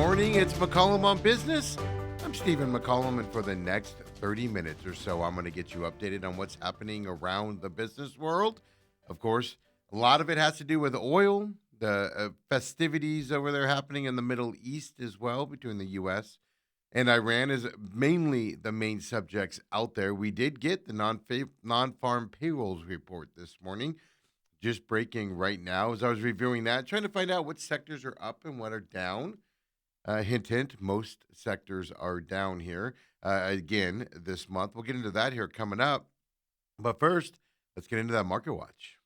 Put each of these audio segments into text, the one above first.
morning. It's McCollum on Business. I'm Stephen McCollum, and for the next 30 minutes or so, I'm going to get you updated on what's happening around the business world. Of course, a lot of it has to do with oil, the festivities over there happening in the Middle East as well, between the U.S. and Iran is mainly the main subjects out there. We did get the non-farm payrolls report this morning, just breaking right now as I was reviewing that, trying to find out what sectors are up and what are down. Hint, hint, most sectors are down here again this month. We'll get into that here coming up. But first, let's get into that market watch.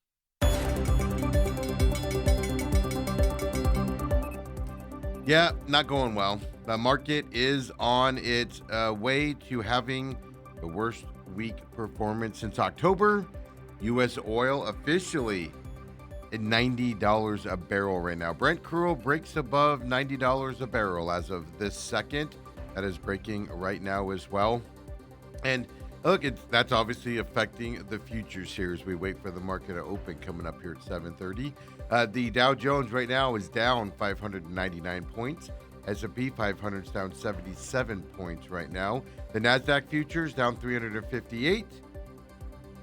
Yeah, not going well. The market is on its way to having the worst week performance since October. U.S. oil officially at $90 a barrel right now. Brent crude breaks above $90 a barrel as of this second. That is breaking right now as well. And look, that's obviously affecting the futures here as we wait for the market to open coming up here at 7:30. The Dow Jones right now is down 599 points. S&P 500 is down 77 points right now. The NASDAQ futures down 358.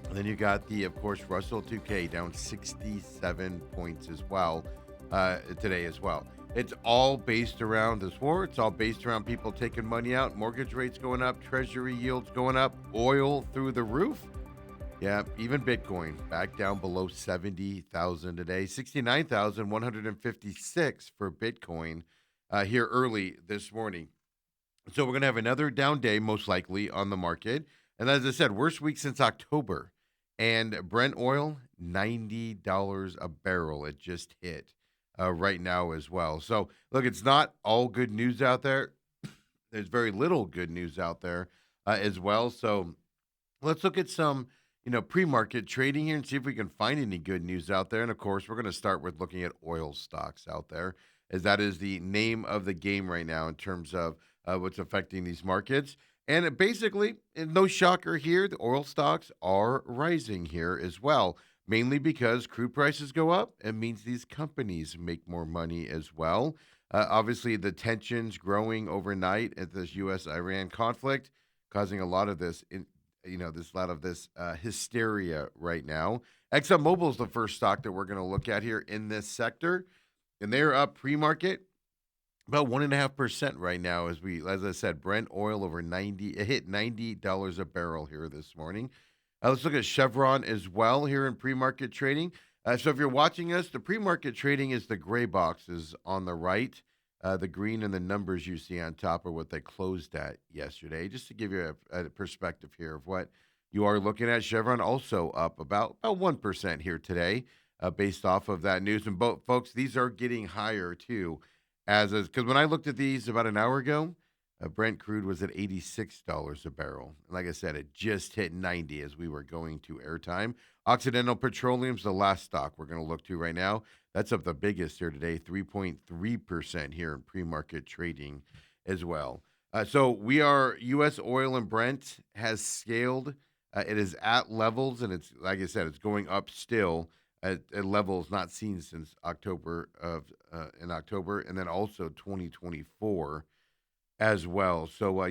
And then you got of course, Russell 2K down 67 points as well today as well. It's all based around this war. It's all based around people taking money out, mortgage rates going up, treasury yields going up, oil through the roof. Yeah, even Bitcoin back down below 70,000 today, 69,156 for Bitcoin here early this morning. So we're going to have another down day, most likely, on the market. And as I said, worst week since October. And Brent oil, $90 a barrel. It just hit right now as well. So, look, it's not all good news out there. There's very little good news out there as well. So let's look at some, pre-market trading here and see if we can find any good news out there. And, of course, we're going to start with looking at oil stocks out there, as that is the name of the game right now in terms of what's affecting these markets. And basically, no shocker here, the oil stocks are rising here as well, mainly because crude prices go up. It means these companies make more money as well. Obviously, the tensions growing overnight at this U.S.-Iran conflict, causing a lot of this, hysteria right now. ExxonMobil is the first stock that we're going to look at here in this sector, and they're up pre-market about 1.5% right now, as I said, Brent oil over 90. It hit $90 a barrel here this morning. Let's look at Chevron as well here in pre-market trading. So if you're watching us, the pre-market trading is the gray boxes on the right. The green and the numbers you see on top are what they closed at yesterday. Just to give you a perspective here of what you are looking at. Chevron also up about 1% here today, based off of that news. And folks, these are getting higher too. Because when I looked at these about an hour ago, Brent crude was at $86 a barrel. And like I said, it just hit 90 as we were going to airtime. Occidental Petroleum's the last stock we're going to look to right now. That's up the biggest here today, 3.3% here in pre-market trading as well. So we are, U.S. oil and Brent has scaled. It is at levels, and it's, like I said, it's going up still at levels not seen since October, and then also 2024 as well. So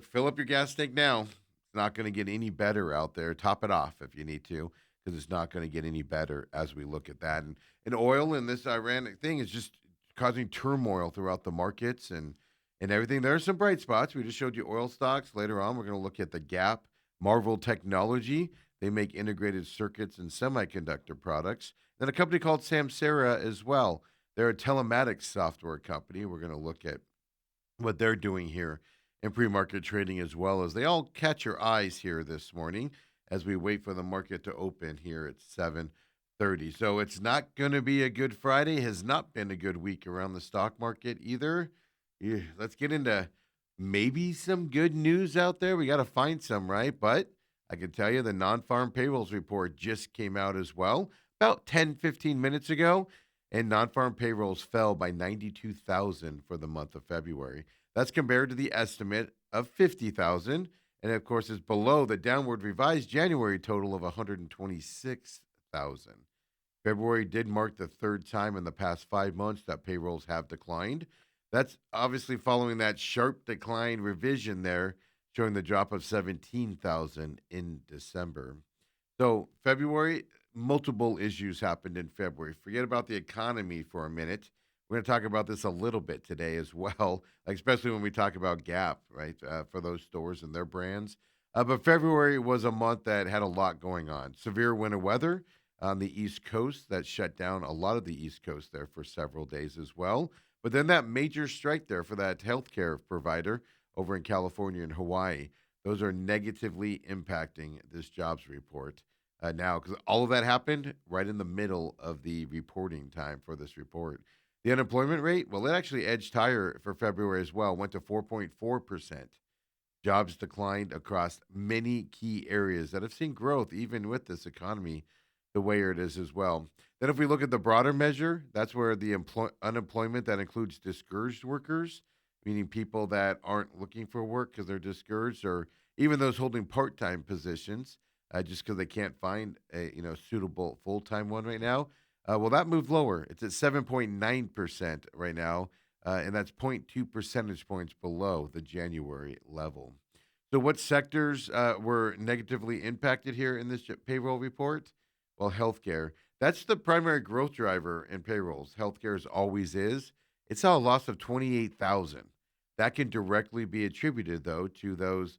fill up your gas tank now. It's not going to get any better out there. Top it off if you need to, because it's not going to get any better as we look at that. And oil and this Iran thing is just causing turmoil throughout the markets and everything. There are some bright spots. We just showed you oil stocks. Later on, we're going to look at the Gap, Marvel Technology. They make integrated circuits and semiconductor products. Then a company called Samsara as well. They're a telematics software company. We're going to look at what they're doing here in pre-market trading as well, as they all catch your eyes here this morning as we wait for the market to open here at 7:30. So it's not going to be a good Friday. Has not been a good week around the stock market either. Yeah, let's get into maybe some good news out there. We got to find some, right? But I can tell you the non-farm payrolls report just came out as well about 10, 15 minutes ago, and non-farm payrolls fell by 92,000 for the month of February. That's compared to the estimate of 50,000, and of course is below the downward revised January total of 126,000. February did mark the third time in the past 5 months that payrolls have declined. That's obviously following that sharp decline revision there, showing the drop of 17,000 in December. So, February, multiple issues happened in February. Forget about the economy for a minute. We're going to talk about this a little bit today as well, like especially when we talk about Gap, right? For those stores and their brands. But February was a month that had a lot going on. Severe winter weather on the East Coast that shut down a lot of the East Coast there for several days as well. But then that major strike there for that healthcare provider over in California and Hawaii, those are negatively impacting this jobs report now because all of that happened right in the middle of the reporting time for this report. The unemployment rate, well, it actually edged higher for February as well, went to 4.4%. Jobs declined across many key areas that have seen growth even with this economy the way it is as well. Then, if we look at the broader measure, that's where the unemployment that includes discouraged workers, meaning people that aren't looking for work because they're discouraged, or even those holding part-time positions just because they can't find a suitable full-time one right now. Well, that moved lower. It's at 7.9% right now, and that's zero point 0.2 percentage points below the January level. So, what sectors were negatively impacted here in this payroll report? Well, healthcare. That's the primary growth driver in payrolls. Healthcare is always is. It saw a loss of 28,000. That can directly be attributed, though, to those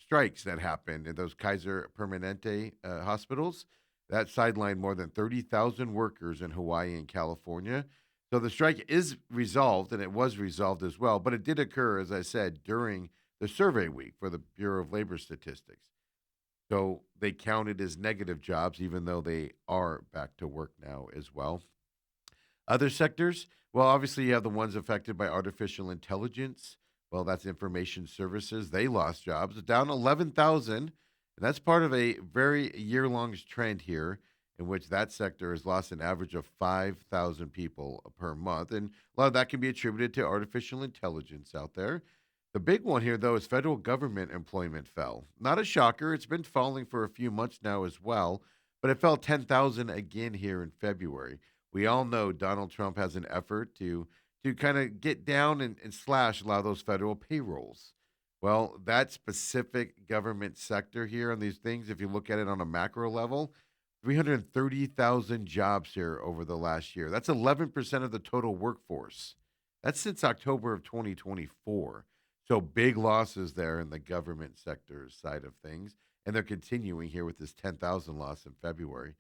strikes that happened in those Kaiser Permanente hospitals that sidelined more than 30,000 workers in Hawaii and California. So the strike is resolved, and it was resolved as well. But it did occur, as I said, during the survey week for the Bureau of Labor Statistics. So they counted as negative jobs, even though they are back to work now as well. Other sectors, well, obviously you have the ones affected by artificial intelligence. Well, that's information services. They lost jobs, down 11,000. And that's part of a very year long trend here in which that sector has lost an average of 5,000 people per month. And a lot of that can be attributed to artificial intelligence out there. The big one here, though, is federal government employment fell. Not a shocker. It's been falling for a few months now as well, but it fell 10,000 again here in February. We all know Donald Trump has an effort to kind of get down and slash a lot of those federal payrolls. Well, that specific government sector here on these things, if you look at it on a macro level, 330,000 jobs here over the last year. That's 11% of the total workforce. That's since October of 2024. So big losses there in the government sector side of things. And they're continuing here with this 10,000 loss in February.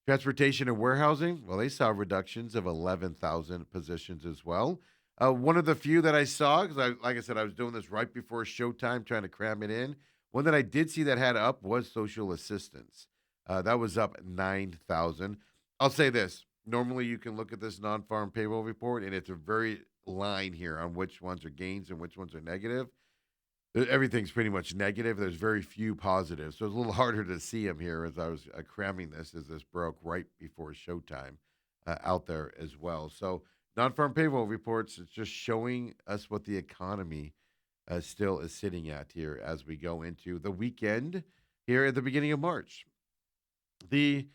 Transportation and warehousing, well, they saw reductions of 11,000 positions as well. One of the few that I saw, because like I said, I was doing this right before showtime, trying to cram it in. One that I did see that had up was social assistance. That was up 9,000. I'll say this. Normally, you can look at this non-farm payroll report, and it's a very line here on which ones are gains and which ones are negative. Everything's pretty much negative. There's very few positives. So it's a little harder to see them here as I was cramming this as this broke right before showtime out there as well. So non-farm payroll reports, it's just showing us what the economy still is sitting at here as we go into the weekend here at the beginning of March. The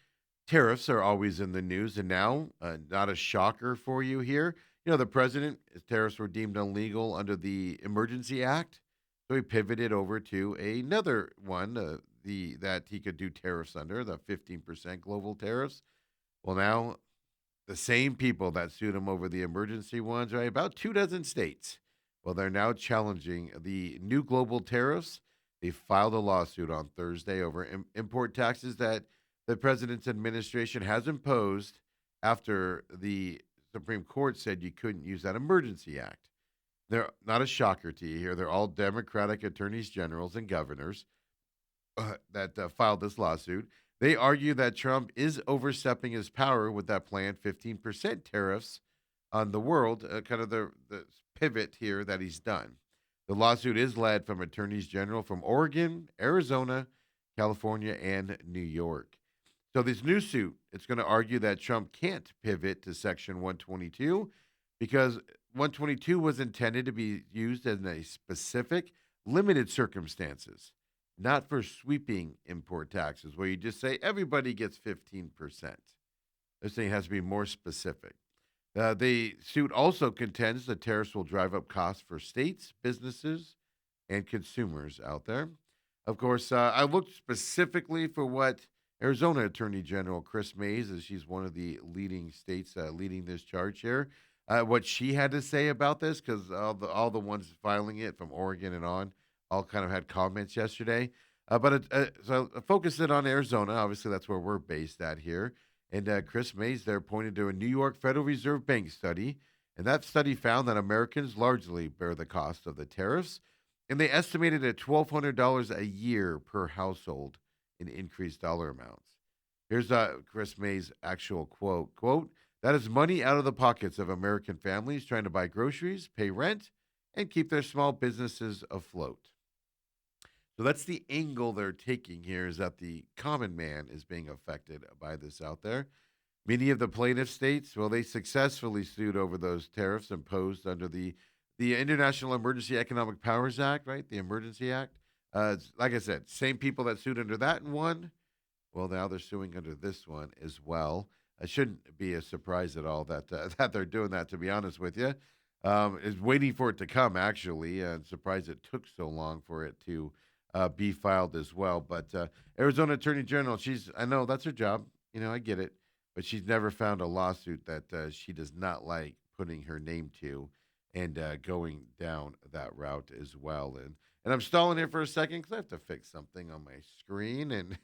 tariffs are always in the news, and now, not a shocker for you here. The president, his tariffs were deemed illegal under the Emergency Act, so he pivoted over to another one, the that he could do tariffs under, the 15% global tariffs. Well, now the same people that sued him over the emergency ones, right? About 2 dozen states. Well, they're now challenging the new global tariffs. They filed a lawsuit on Thursday over import taxes that the president's administration has imposed after the Supreme Court said you couldn't use that emergency act. They're not a shocker to you here. They're all Democratic attorneys generals and governors that filed this lawsuit. They argue that Trump is overstepping his power with that planned 15% tariffs on the world, kind of the pivot here that he's done. The lawsuit is led from attorneys general from Oregon, Arizona, California, and New York. So this new suit, it's going to argue that Trump can't pivot to Section 122 because 122 was intended to be used in a specific, limited circumstances, not for sweeping import taxes, where you just say everybody gets 15%. They're saying it has to be more specific. The suit also contends the tariffs will drive up costs for states, businesses, and consumers out there. Of course, I looked specifically for what Arizona Attorney General Chris Mays, as she's one of the leading states leading this charge here, what she had to say about this, because all the ones filing it from Oregon and on all kind of had comments yesterday. So I focused it on Arizona. Obviously, that's where we're based at here. And Chris Mays there pointed to a New York Federal Reserve Bank study, and that study found that Americans largely bear the cost of the tariffs, and they estimated at $1,200 a year per household in increased dollar amounts. Here's Chris May's actual quote, that is money out of the pockets of American families trying to buy groceries, pay rent, and keep their small businesses afloat. So that's the angle they're taking here is that the common man is being affected by this out there. Many of the plaintiff states, well, they successfully sued over those tariffs imposed under the International Emergency Economic Powers Act, right? The Emergency Act. Like I said, same people that sued under that and won. Well, now they're suing under this one as well. It shouldn't be a surprise at all that that they're doing that. To be honest with you, is waiting for it to come. Actually, and surprised it took so long for it to be filed as well. But Arizona Attorney General, I know that's her job. I get it, but she's never found a lawsuit that she does not like putting her name to, and going down that route as well. And I'm stalling here for a second because I have to fix something on my screen. And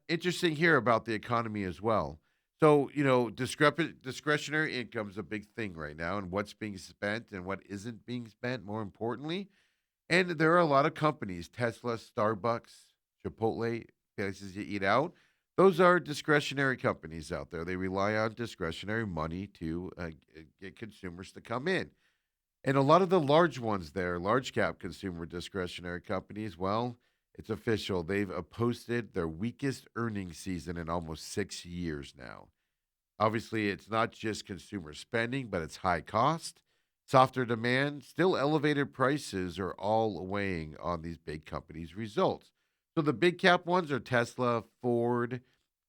interesting here about the economy as well. So, discretionary income is a big thing right now, and what's being spent and what isn't being spent, more importantly. And there are a lot of companies, Tesla, Starbucks, Chipotle, places you eat out. Those are discretionary companies out there. They rely on discretionary money to get consumers to come in. And a lot of the large ones there, large cap consumer discretionary companies, well, it's official. They've posted their weakest earnings season in almost 6 years now. Obviously, it's not just consumer spending, but it's high cost, softer demand, still elevated prices are all weighing on these big companies' results. So the big cap ones are Tesla, Ford,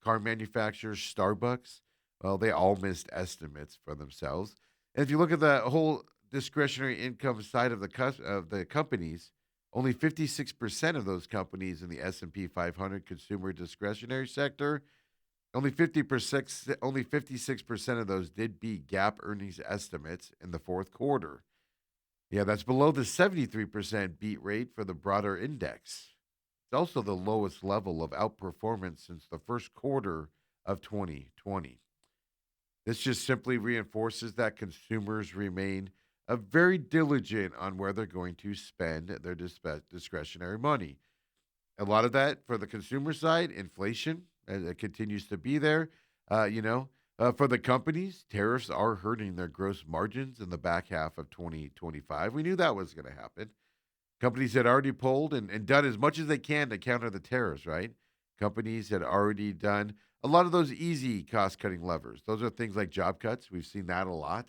car manufacturers, Starbucks. Well, they all missed estimates for themselves. And if you look at the whole discretionary income side of the companies, only 56% of those companies in the S&P 500 consumer discretionary sector, only 56% of those did beat gap earnings estimates in the fourth quarter. Yeah, that's below the 73% beat rate for the broader index. It's also the lowest level of outperformance since the first quarter of 2020. This just simply reinforces that consumers remain very diligent on where they're going to spend their discretionary money. A lot of that for the consumer side, inflation it continues to be there. For the companies, tariffs are hurting their gross margins in the back half of 2025. We knew that was going to happen. Companies had already pulled and done as much as they can to counter the tariffs, right? Companies had already done a lot of those easy cost cutting levers. Those are things like job cuts. We've seen that a lot.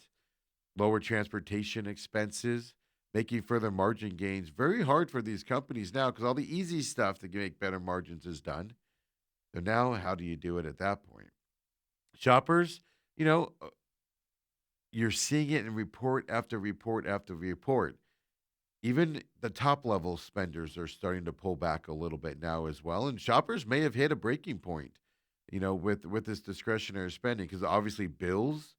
Lower transportation expenses, making further margin gains very hard for these companies now because all the easy stuff to make better margins is done. So now, how do you do it at that point? Shoppers, you know, uh, you're seeing it in report after report after report. Even the top level spenders are starting to pull back a little bit now as well, and shoppers may have hit a breaking point, with this discretionary spending because obviously bills,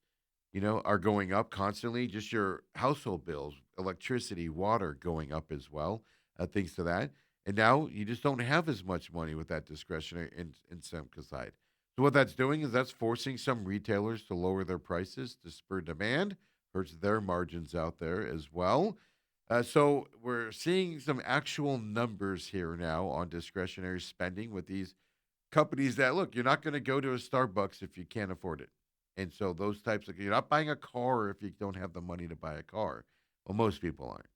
are going up constantly. Just your household bills, electricity, water going up as well, things to that. And now you just don't have as much money with that discretionary income side. So what that's doing is that's forcing some retailers to lower their prices to spur demand, hurts their margins out there as well. So we're seeing some actual numbers here now on discretionary spending with these companies that look, you're not going to go to a Starbucks if you can't afford it. And so those types of you're not buying a car if you don't have the money to buy a car. Well, most people aren't.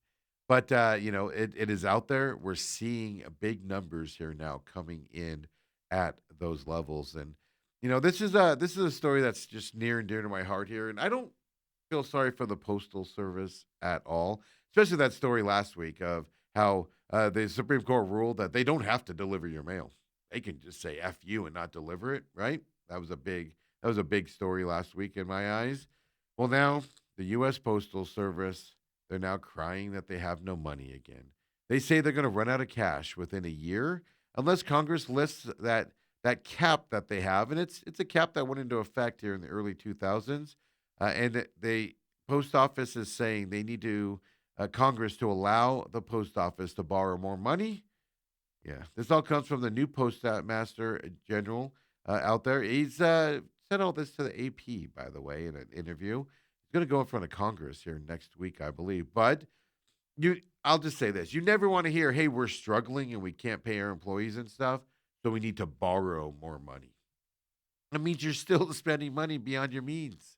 But it is out there. We're seeing big numbers here now coming in at those levels. And this is a story that's just near and dear to my heart here. And I don't feel sorry for the postal service at all, especially that story last week of how the Supreme Court ruled that they don't have to deliver your mail. They can just say F you and not deliver it, right? That was a big That was a big story last week in my eyes. Well, now the U.S. Postal Service, they're now crying that they have no money again. They say they're going to run out of cash within a year unless Congress lists that cap that they have, and it's a cap that went into effect here in the early 2000s, and they post office is saying they need to Congress to allow the post office to borrow more money. Yeah, this all comes from the new postmaster general out there. He's said all this to the AP, by the way, in an interview. He's going to go in front of Congress here next week, I believe. But I'll just say this: you never want to hear, "Hey, we're struggling and we can't pay our employees and stuff, so we need to borrow more money." That means you're still spending money beyond your means.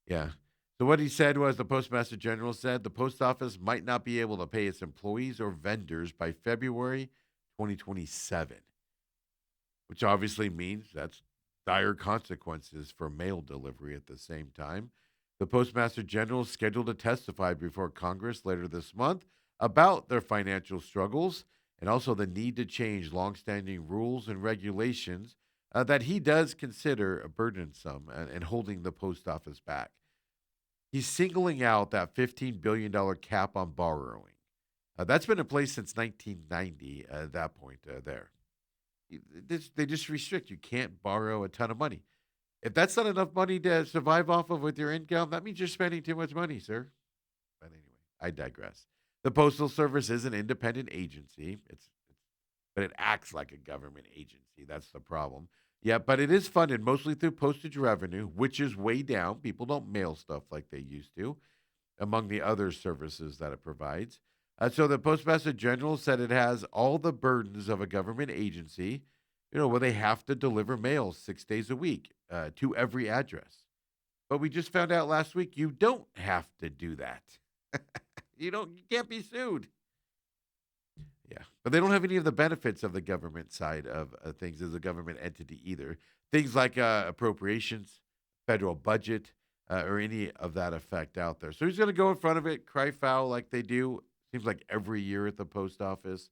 Yeah. So what he said was the Postmaster General said the post office might not be able to pay its employees or vendors by February 2027, which obviously means that's dire consequences for mail delivery at the same time. The Postmaster General is scheduled to testify before Congress later this month about their financial struggles and also the need to change longstanding rules and regulations that he does consider burdensome and holding the post office back. He's singling out that $15 billion cap on borrowing. That's been in place since 1990 at that point there. They just restrict. You can't borrow a ton of money. If that's not enough money to survive off of with your income, that means you're spending too much money, sir. But anyway, I digress. The Postal Service is an independent agency. But it acts like a government agency. That's the problem. Yeah, but it is funded mostly through postage revenue, which is way down. People don't mail stuff like they used to, among the other services that it provides. So the Postmaster General said it has all the burdens of a government agency, where they have to deliver mail 6 days a week to every address. But we just found out last week you don't have to do that. You can't be sued. Yeah, but they don't have any of the benefits of the government side of things as a government entity either. Things like appropriations, federal budget, or any of that effect out there. So he's going to go in front of it, cry foul like they do. Seems like every year at the post office,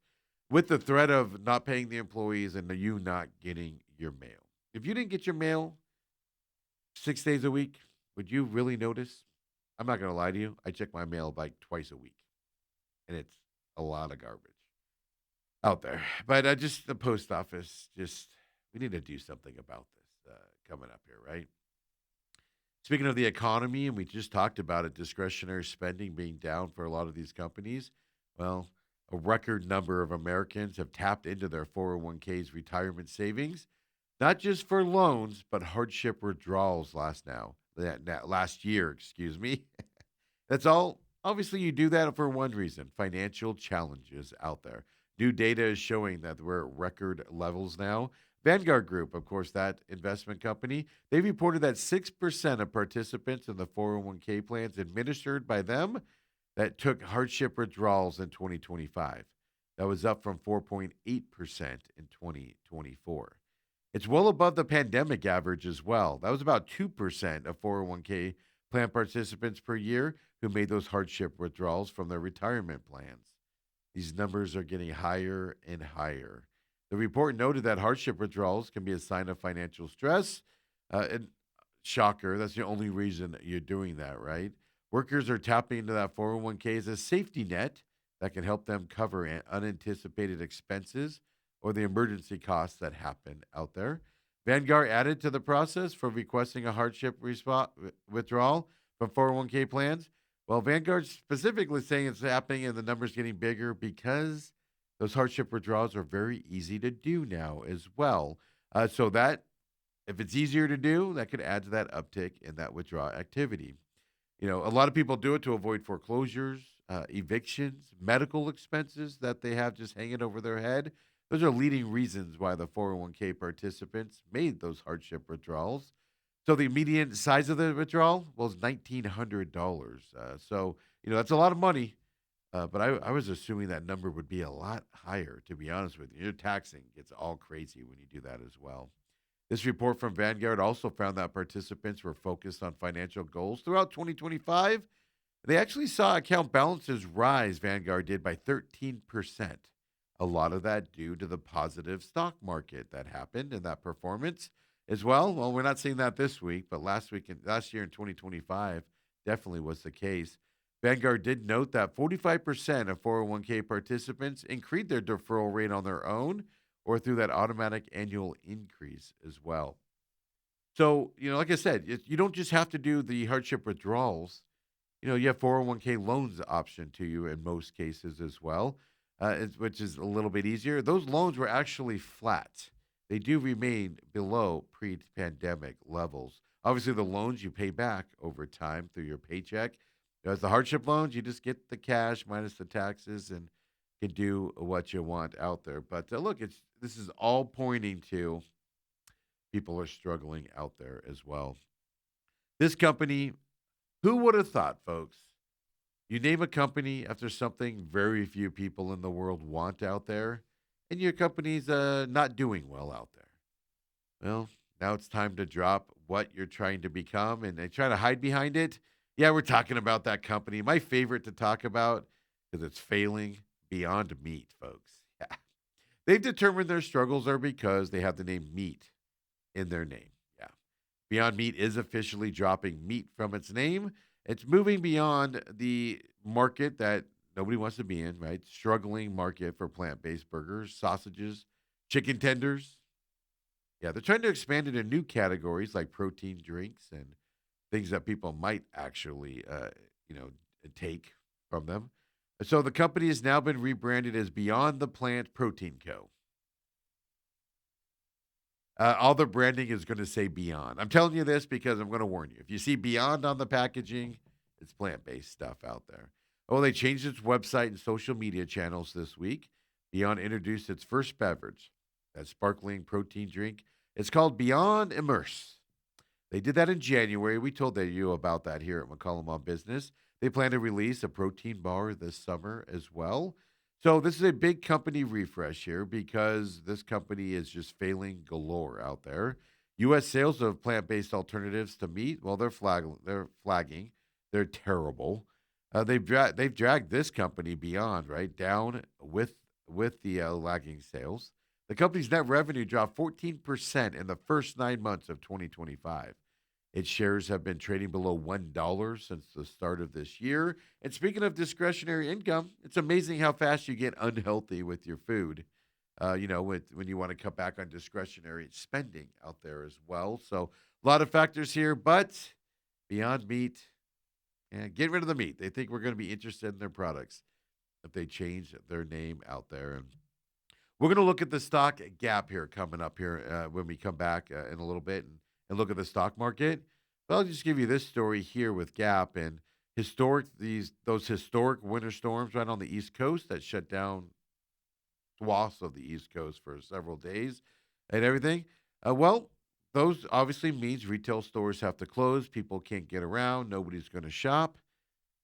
with the threat of not paying the employees and you not getting your mail. If you didn't get your mail 6 days a week, would you really notice? I'm not going to lie to you. I check my mail like twice a week, and it's a lot of garbage out there. But just the post office, just we need to do something about this coming up here, right? Speaking of the economy, and we just talked about it, discretionary spending being down for a lot of these companies. Well, a record number of Americans have tapped into their 401ks retirement savings, not just for loans, but hardship withdrawals last year, excuse me. That's all. Obviously, you do that for one reason: financial challenges out there. New data is showing that we're at record levels now. Vanguard Group, of course, that investment company, they reported that 6% of participants in the 401k plans administered by them that took hardship withdrawals in 2025. That was up from 4.8% in 2024. It's well above the pandemic average as well. That was about 2% of 401k plan participants per year who made those hardship withdrawals from their retirement plans. These numbers are getting higher and higher. The report noted that hardship withdrawals can be a sign of financial stress. And shocker, that's the only reason that you're doing that, right? Workers are tapping into that 401k as a safety net that can help them cover unanticipated expenses or the emergency costs that happen out there. Vanguard added to the process for requesting a withdrawal from 401k plans. Well, Vanguard's specifically saying it's happening and the numbers getting bigger because those hardship withdrawals are very easy to do now as well. So that if it's easier to do, that could add to that uptick in that withdrawal activity. A lot of people do it to avoid foreclosures, evictions, medical expenses that they have just hanging over their head. Those are leading reasons why the 401k participants made those hardship withdrawals. So the median size of the withdrawal was $1,900. That's a lot of money. But I was assuming that number would be a lot higher, to be honest with you. Your taxing gets all crazy when you do that as well. This report from Vanguard also found that participants were focused on financial goals throughout 2025. They actually saw account balances rise, Vanguard did, by 13%. A lot of that due to the positive stock market that happened and that performance. as well. Well, we're not seeing that this week, but last year in 2025 definitely was the case. Vanguard did note that 45% of 401k participants increased their deferral rate on their own or through that automatic annual increase as well. So, like I said, you don't just have to do the hardship withdrawals. You have 401k loans option to you in most cases as well, which is a little bit easier. Those loans were actually flat. They do remain below pre-pandemic levels. Obviously, the loans you pay back over time through your paycheck. As the hardship loans, you just get the cash minus the taxes and can do what you want out there. But look, this is all pointing to people are struggling out there as well. This company, who would have thought, folks? You name a company after something very few people in the world want out there, and your company's not doing well out there. Well, now it's time to drop what you're trying to become and try to hide behind it. Yeah, we're talking about that company. My favorite to talk about because it's failing Beyond Meat, folks. Yeah. They've determined their struggles are because they have the name meat in their name. Yeah. Beyond Meat is officially dropping meat from its name. It's moving beyond the market that nobody wants to be in, right? Struggling market for plant based burgers, sausages, chicken tenders. Yeah, they're trying to expand into new categories like protein drinks and things that people might actually, you know, take from them. So the company has now been rebranded as Beyond the Plant Protein Co. All the branding is going to say Beyond. I'm telling you this because I'm going to warn you. If you see Beyond on the packaging, it's plant based stuff out there. Oh, they changed its website and social media channels this week. Beyond introduced its first beverage, that sparkling protein drink. It's called Beyond Immerse. They did that in January. We told you about that here at McCollum on Business. They plan to release a protein bar this summer as well. So this is a big company refresh here because this company is just failing galore out there. U.S. sales of plant-based alternatives to meat, well, they're flagging. They're terrible. They've dragged this company beyond right down with the lagging sales. The company's net revenue dropped 14% in the first 9 months of 2025. Its shares have been trading below $1 since the start of this year. And speaking of discretionary income, it's amazing how fast you get unhealthy with your food. When you want to cut back on discretionary spending out there as well. So a lot of factors here, but Beyond Meat, get rid of the meat. They think we're going to be interested in their products if they change their name out there. And we're going to look at the stock gap here coming up here when we come back in a little bit and look at the stock market. But I'll just give you this story here with Gap and those historic winter storms right on the East Coast that shut down swaths of the East Coast for several days and everything. Well, those obviously means retail stores have to close. People can't get around. Nobody's going to shop.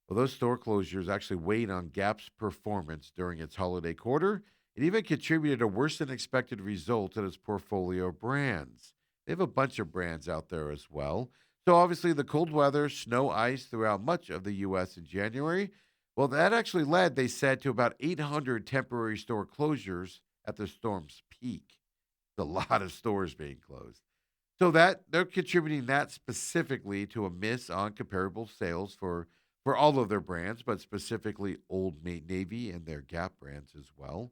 Well, those store closures actually weighed on Gap's performance during its holiday quarter. It even contributed a worse than expected result in its portfolio of brands. They have a bunch of brands out there as well. So, obviously, the cold weather, snow, ice throughout much of the U.S. in January, well, that actually led, they said, to about 800 temporary store closures at the storm's peak. It's a lot of stores being closed. So that they're contributing that specifically to a miss on comparable sales for all of their brands, but specifically Old Navy and their Gap brands as well.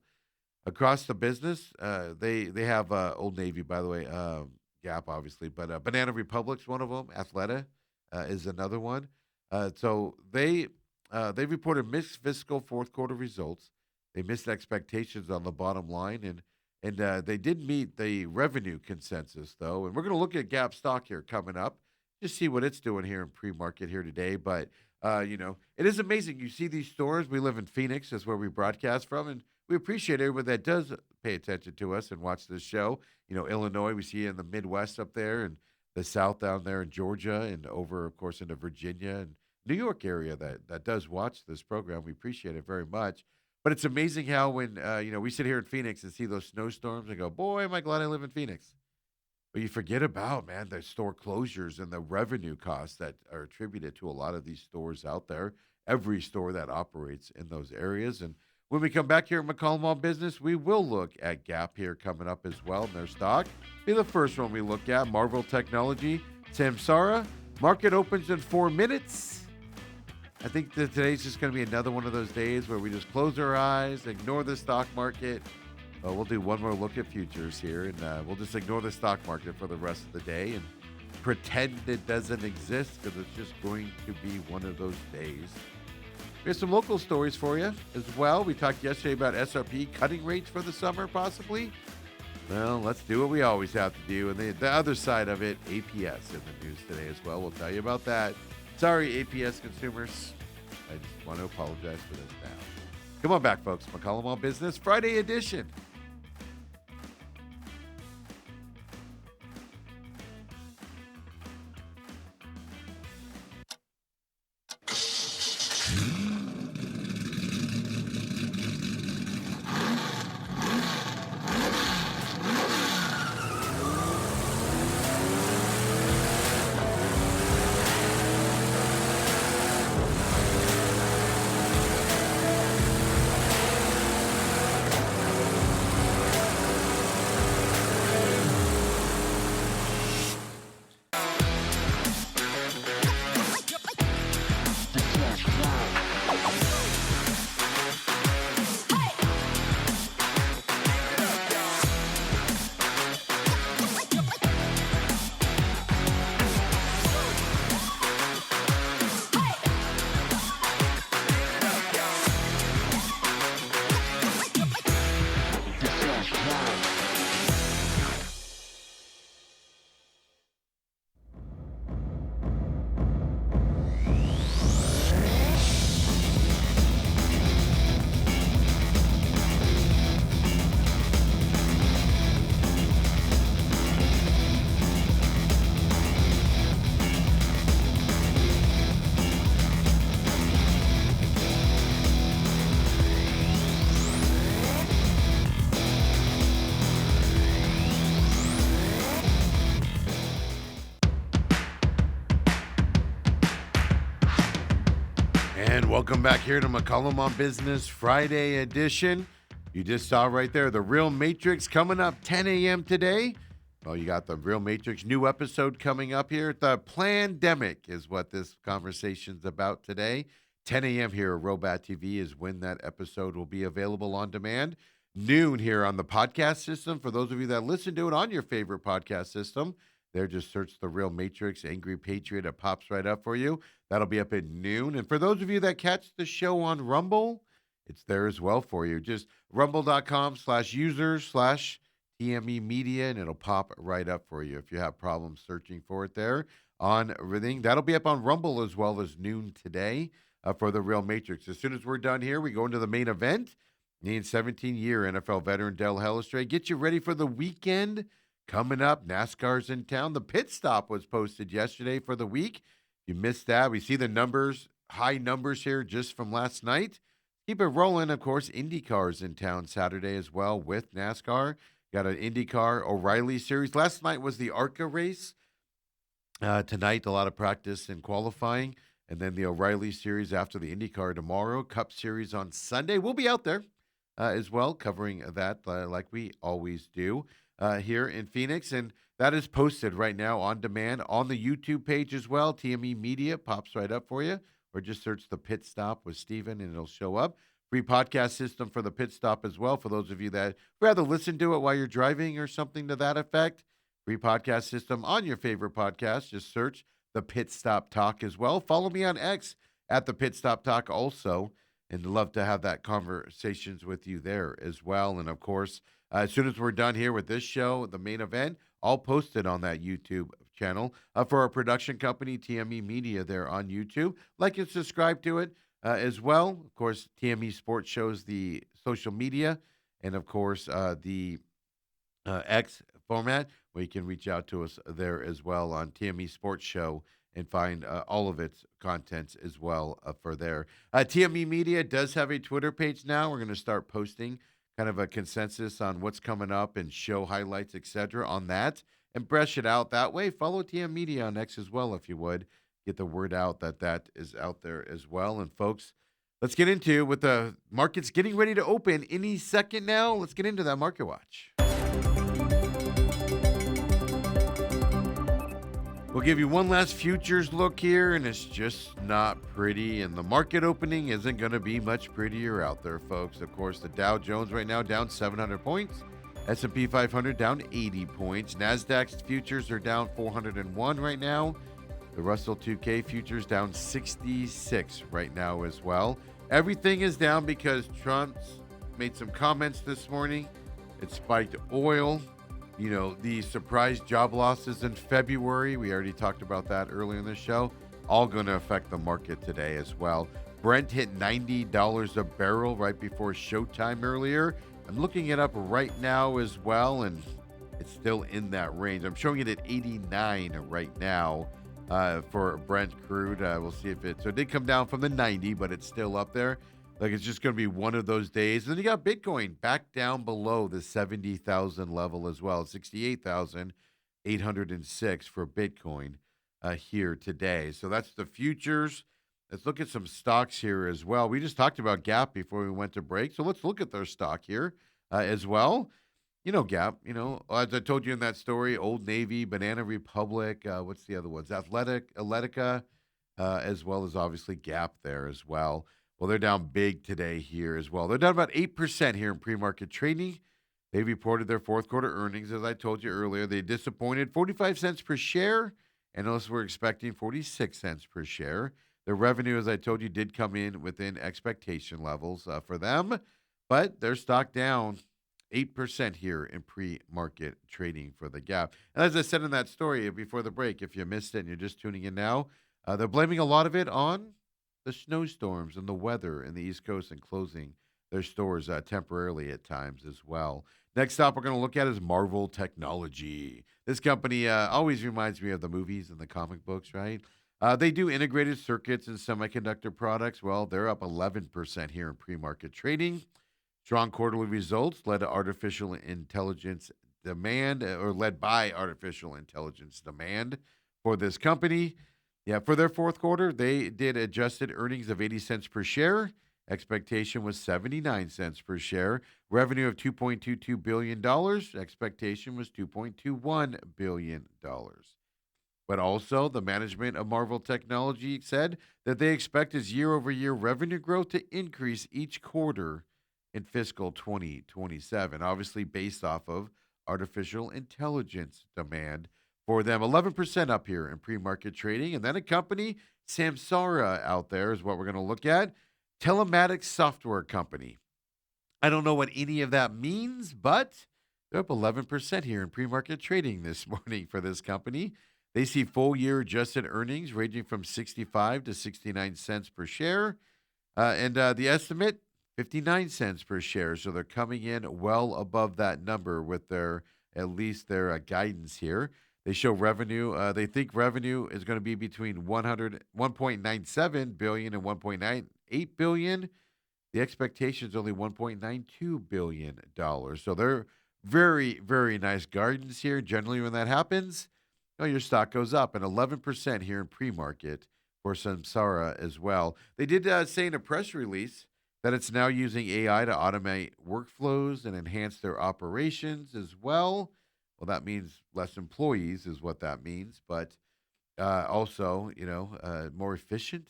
Across the business, they have Old Navy, by the way, Gap, obviously, but Banana Republic's one of them. Athleta is another one. So they reported mixed fiscal fourth quarter results. They missed expectations on the bottom line, and they did meet the revenue consensus though. And we're going to look at Gap stock here coming up, just see what it's doing here in pre-market here today. But it is amazing. You see these stores. We live in Phoenix, that's where we broadcast from, and we appreciate everyone that does pay attention to us and watch this show. Illinois, we see in the Midwest up there, and the South down there in Georgia, and over, of course, into Virginia and New York area that does watch this program. We appreciate it very much. But it's amazing how when we sit here in Phoenix and see those snowstorms and go, boy, am I glad I live in Phoenix. But you forget about, man, the store closures and the revenue costs that are attributed to a lot of these stores out there, every store that operates in those areas. And When we come back here at McCollum on Business, we will look at Gap here coming up as well in their stock. Be the first one we look at. Marvel Technology, Samsara. Market opens in 4 minutes. I think that today's just going to be another one of those days where we just close our eyes, ignore the stock market. We'll do one more look at futures here, and we'll just ignore the stock market for the rest of the day and pretend it doesn't exist because it's just going to be one of those days. We have some local stories for you as well. We talked yesterday about SRP cutting rates for the summer, possibly. Well, let's do what we always have to do. And the other side of it, APS in the news today as well. We'll tell you about that. Sorry, APS consumers. I just want to apologize for this now. Come on back, folks. McCollum on Business, Friday edition. And welcome back here to McCollum on Business Friday edition. You just saw right there the Real Matrix coming up 10 a.m. today. Well, you got the Real Matrix new episode coming up here. The Plandemic is what this conversation's about today. 10 a.m. here at Robat TV is when that episode will be available on demand. Noon here on the podcast system. For those of you that listen to it on your favorite podcast system, there, just search the Real Matrix, Angry Patriot. It pops right up for you. That'll be up at noon. And for those of you that catch the show on Rumble, it's there as well for you. Just rumble.com/users/TME Media, and it'll pop right up for you if you have problems searching for it there on everything. That'll be up on Rumble as well as noon today for the Real Matrix. As soon as we're done here, we go into the main event. The 17-year NFL veteran Del Hellestrae. Get you ready for the weekend. Coming up, NASCAR's in town. The pit stop was posted yesterday for the week. You missed that. We see the numbers, high numbers here just from last night. Keep it rolling. Of course, IndyCar's in town Saturday as well with NASCAR. Got an IndyCar O'Reilly Series. Last night was the ARCA race. Tonight, a lot of practice and qualifying. And then the O'Reilly Series after the IndyCar tomorrow. Cup Series on Sunday. We'll be out there as well covering that like we always do. Here in Phoenix, and that is posted right now on demand on the YouTube page as well. TME Media pops right up for you, or just search the Pit Stop with Steven and it'll show up. Free podcast system for the Pit Stop as well for those of you that rather listen to it while you're driving or something to that effect. Free podcast system on your favorite podcast. Just search the Pit Stop Talk as well. Follow me on X at the Pit Stop Talk also, and love to have that conversations with you there as well. And of course, as soon as we're done here with this show, the main event, I'll post it on that YouTube channel for our production company, TME Media, there on YouTube. Like and subscribe to it as well. Of course, TME Sports shows the social media, and of course, the X format, where you can reach out to us there as well on TME Sports Show and find all of its contents as well for there. TME Media does have a Twitter page now. We're going to start posting kind of a consensus on what's coming up and show highlights, etc. on that, and brush it out that way. Follow TM Media on X as well if you would. Get the word out that that is out there as well. And folks, Let's get into with the markets getting ready to open any second now. Let's get into that market watch. We'll give you one last futures look here, and it's just not pretty. And the market opening isn't going to be much prettier out there, folks. Of course, the Dow Jones right now down 700 points. S&P 500 down 80 points. NASDAQ's futures are down 401 right now. The Russell 2K futures down 66 right now as well. Everything is down because Trump's made some comments this morning. It spiked oil. The surprise job losses in February, we already talked about that earlier in the show, all going to affect the market today as well. Brent hit $90 a barrel right before showtime earlier. I'm looking it up right now as well, and it's still in that range. I'm showing it at 89 right now for Brent crude. We'll see if it did come down from the 90, but it's still up there. Like, it's just going to be one of those days. And then you got Bitcoin back down below the 70,000 level as well. 68,806 for Bitcoin here today. So that's the futures. Let's look at some stocks here as well. We just talked about Gap before we went to break. So let's look at their stock here as well. Gap, as I told you in that story, Old Navy, Banana Republic, what's the other ones? Atletica, as well as obviously Gap there as well. Well, they're down big today here as well. They're down about 8% here in pre-market trading. They reported their fourth quarter earnings, as I told you earlier. They disappointed 45 cents per share. Analysts were expecting 46 cents per share. Their revenue, as I told you, did come in within expectation levels for them, but their stock down 8% here in pre-market trading for the Gap. And as I said in that story before the break, if you missed it and you're just tuning in now, they're blaming a lot of it on the snowstorms and the weather in the East Coast and closing their stores temporarily at times as well. Next up, we're going to look at is Marvel Technology. This company always reminds me of the movies and the comic books, right? They do integrated circuits and semiconductor products. Well, they're up 11% here in pre-market trading. Strong quarterly results led by artificial intelligence demand for this company. Yeah, for their fourth quarter, they did adjusted earnings of 80 cents per share. Expectation was 79 cents per share. Revenue of $2.22 billion. Expectation was $2.21 billion. But also, the management of Marvel Technology said that they expect its year-over-year revenue growth to increase each quarter in fiscal 2027, obviously based off of artificial intelligence demand for them. 11% up here in pre-market trading. And then a company, Samsara, out there is what we're going to look at. Telematics software company. I don't know what any of that means, but they're up 11% here in pre-market trading this morning for this company. They see full-year adjusted earnings ranging from 65 to 69 cents per share. And the estimate, 59 cents per share. So they're coming in well above that number with at least their guidance here. They show revenue. They think revenue is going to be between 1.97 billion and 1.98 billion. The expectation is only $1.92 billion. So they're very, very nice guidance here. Generally, when that happens, your stock goes up, and 11% here in pre-market for Samsara as well. They did say in a press release that it's now using AI to automate workflows and enhance their operations as well. Well, that means less employees is what that means, but also, more efficient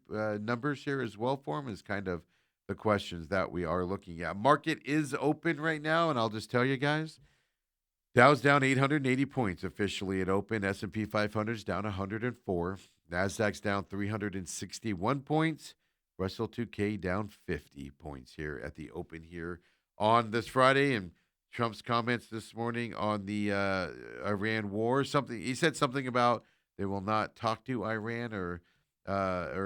numbers here as well for them is kind of the questions that we are looking at. Market is open right now, and I'll just tell you guys, Dow's down 880 points officially at open. S&P 500 is down 104. NASDAQ's down 361 points. Russell 2K down 50 points here at the open here on this Friday. And Trump's comments this morning on the Iran war, he said something about they will not talk to Iran or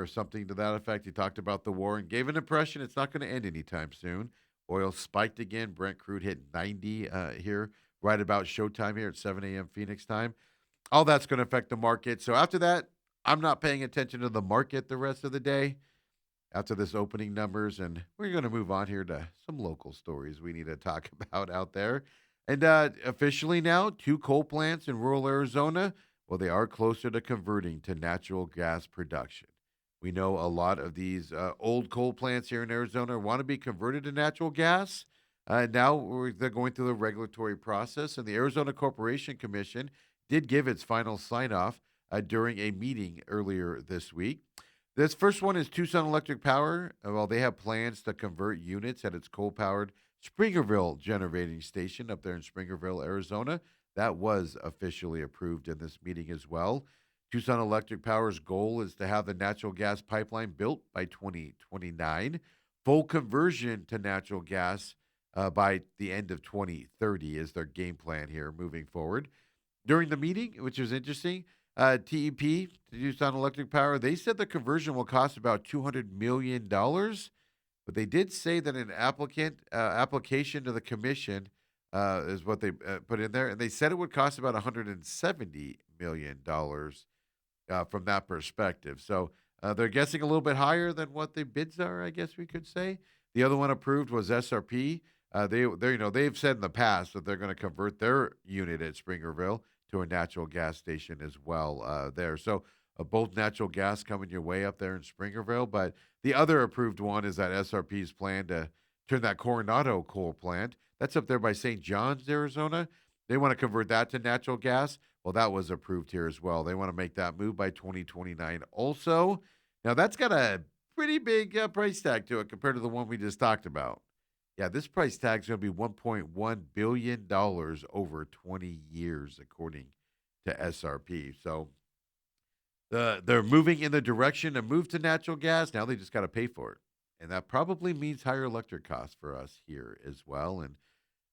something to that effect. He talked about the war and gave an impression it's not going to end anytime soon. Oil spiked again. Brent crude hit 90 here right about showtime here at 7 a.m. Phoenix time. All that's going to affect the market. So after that, I'm not paying attention to the market the rest of the day after this opening numbers, and we're going to move on here to some local stories we need to talk about out there. And officially now, 2 coal plants in rural Arizona, well, they are closer to converting to natural gas production. We know a lot of these old coal plants here in Arizona want to be converted to natural gas. They're going through the regulatory process, and the Arizona Corporation Commission did give its final sign off during a meeting earlier this week. This first one is Tucson Electric Power. Well, they have plans to convert units at its coal powered Springerville generating station up there in Springerville, Arizona. That was officially approved in this meeting as well. Tucson Electric Power's goal is to have the natural gas pipeline built by 2029, full conversion to natural gas by the end of 2030 is their game plan here moving forward. During the meeting, which was interesting, TEP, Tucson Electric Power, they said the conversion will cost about $200 million, but they did say that an application to the commission is what they put in there, and they said it would cost about $170 million from that perspective. So they're guessing a little bit higher than what the bids are, I guess we could say. The other one approved was SRP. They've said in the past that they're going to convert their unit at Springerville to a natural gas station as well there. So both natural gas coming your way up there in Springerville. But the other approved one is that SRP's plan to turn that Coronado coal plant that's up there by St. John's, Arizona. They want to convert that to natural gas. Well, that was approved here as well. They want to make that move by 2029 also. Now, that's got a pretty big price tag to it compared to the one we just talked about. Yeah, this price tag is going to be $1.1 billion over 20 years, according to SRP. So they're moving in the direction to move to natural gas. Now they just got to pay for it. And that probably means higher electric costs for us here as well. And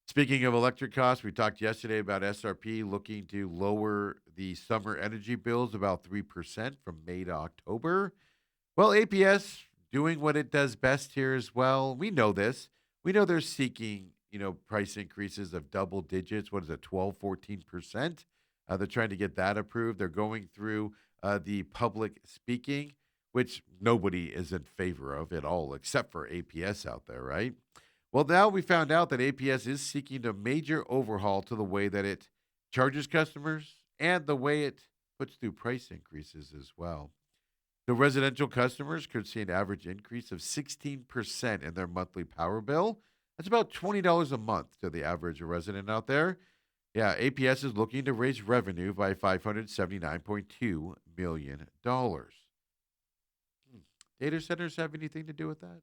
speaking of electric costs, we talked yesterday about SRP looking to lower the summer energy bills about 3% from May to October. Well, APS doing what it does best here as well. We know this. We know they're seeking, price increases of double digits. What is it, 12, 14%? They're trying to get that approved. They're going through the public speaking, which nobody is in favor of at all, except for APS out there, right? Well, now we found out that APS is seeking a major overhaul to the way that it charges customers and the way it puts through price increases as well. The residential customers could see an average increase of 16% in their monthly power bill. That's about $20 a month to the average resident out there. Yeah, APS is looking to raise revenue by $579.2 million. Data centers have anything to do with that?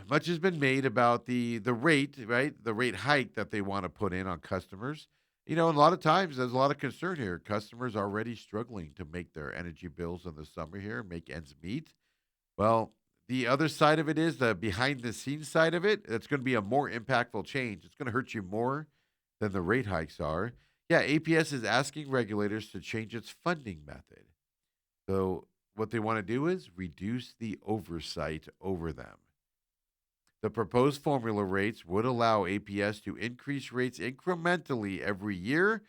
Much has been made about the rate, right? The rate hike that they want to put in on customers. And a lot of times there's a lot of concern here. Customers are already struggling to make their energy bills in the summer here, make ends meet. Well, the other side of it is the behind the scenes side of it. It's going to be a more impactful change. It's going to hurt you more than the rate hikes are. Yeah, APS is asking regulators to change its funding method. So what they want to do is reduce the oversight over them. The proposed formula rates would allow APS to increase rates incrementally every year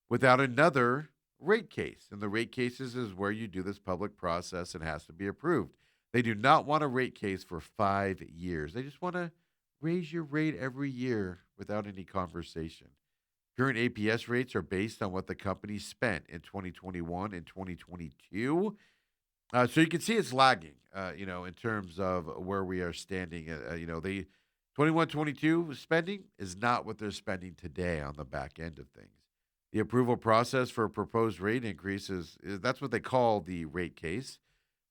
without another rate case. And the rate cases is where you do this public process and has to be approved. They do not want a rate case for 5 years. They just want to raise your rate every year without any conversation. Current APS rates are based on what the company spent in 2021 and 2022. So you can see it's lagging, in terms of where we are standing. The 21-22 spending is not what they're spending today on the back end of things. The approval process for a proposed rate increase that's what they call the rate case.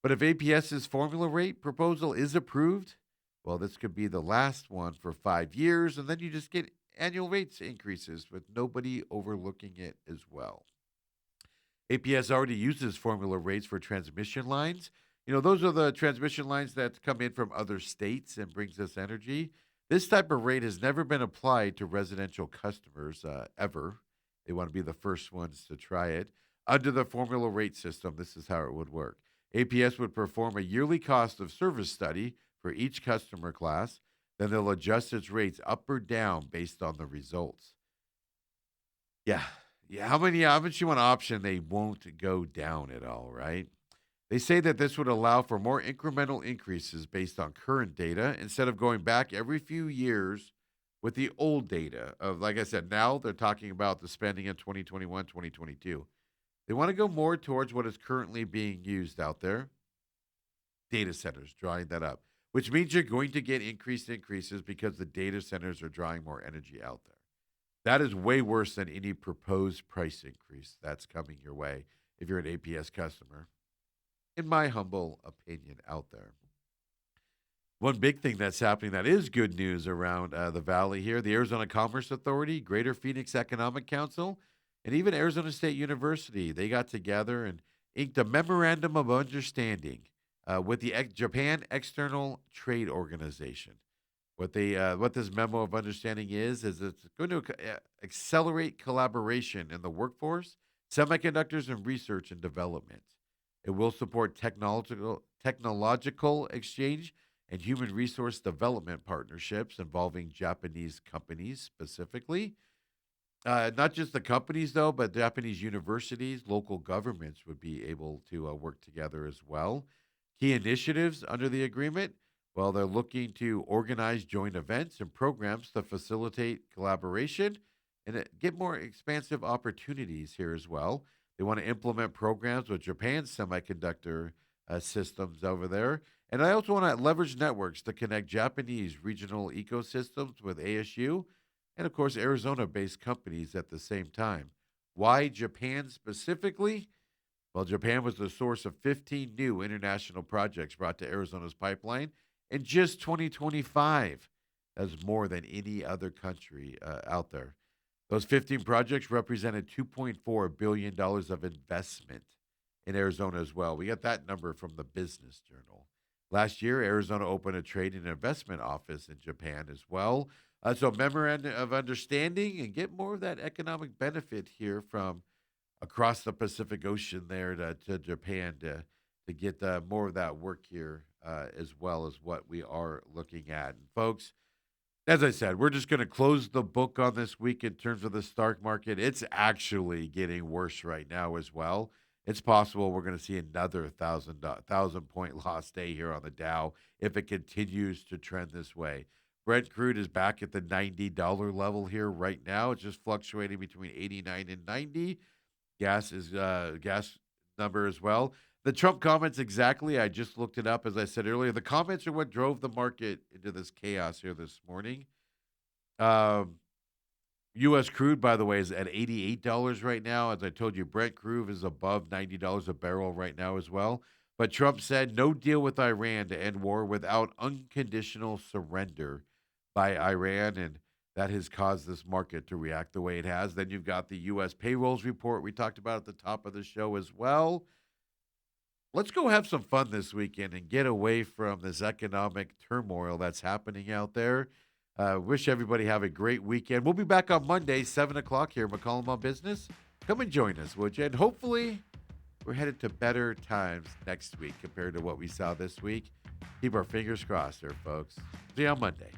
But if APS's formula rate proposal is approved, well, this could be the last one for 5 years, and then you just get annual rates increases with nobody overlooking it as well. APS already uses formula rates for transmission lines. Those are the transmission lines that come in from other states and brings us energy. This type of rate has never been applied to residential customers ever. They want to be the first ones to try it. Under the formula rate system, this is how it would work. APS would perform a yearly cost of service study for each customer class. Then they'll adjust its rates up or down based on the results. Yeah. How much you want to option, they won't go down at all, right? They say that this would allow for more incremental increases based on current data instead of going back every few years with the old data of, like I said, now they're talking about the spending in 2021, 2022. They want to go more towards what is currently being used out there. Data centers drawing that up, which means you're going to get increases because the data centers are drawing more energy out there. That is way worse than any proposed price increase that's coming your way if you're an APS customer, in my humble opinion out there. One big thing that's happening that is good news around the valley here, the Arizona Commerce Authority, Greater Phoenix Economic Council, and even Arizona State University, they got together and inked a memorandum of understanding with the Japan External Trade Organization. What this memo of understanding is it's going to accelerate collaboration in the workforce, semiconductors, and research and development. It will support technological exchange and human resource development partnerships involving Japanese companies specifically. Not just the companies, though, but Japanese universities, local governments would be able to work together as well. Key initiatives under the agreement, well, they're looking to organize joint events and programs to facilitate collaboration and get more expansive opportunities here as well. They want to implement programs with Japan's semiconductor systems over there. And I also want to leverage networks to connect Japanese regional ecosystems with ASU and, of course, Arizona based companies at the same time. Why Japan specifically? Well, Japan was the source of 15 new international projects brought to Arizona's pipeline in just 2025. That's more than any other country out there. Those 15 projects represented $2.4 billion of investment in Arizona as well. We got that number from the Business Journal. Last year, Arizona opened a trade and investment office in Japan as well. So, memorandum of understanding and get more of that economic benefit here from across the Pacific Ocean there to Japan to get more of that work here as well as what we are looking at. And folks, as I said, we're just going to close the book on this week in terms of the stock market. It's actually getting worse right now as well. It's possible we're going to see another thousand point loss day here on the Dow if it continues to trend this way. Brent crude is back at the $90 level here right now. It's just fluctuating between 89 and 90. Gas is gas number as well. The Trump comments exactly. I just looked it up as I said earlier. The comments are what drove the market into this chaos here this morning. U.S. crude, by the way, is at $88 right now. As I told you, Brent crude is above $90 a barrel right now as well. But Trump said no deal with Iran to end war without unconditional surrender by Iran, and that has caused this market to react the way it has. Then you've got the U.S. payrolls report we talked about at the top of the show as well. Let's go have some fun this weekend and get away from this economic turmoil that's happening out there. Wish everybody have a great weekend. We'll be back on Monday, 7 o'clock here, McCollum on Business. Come and join us, would you? And hopefully we're headed to better times next week compared to what we saw this week. Keep our fingers crossed here, folks. See you on Monday.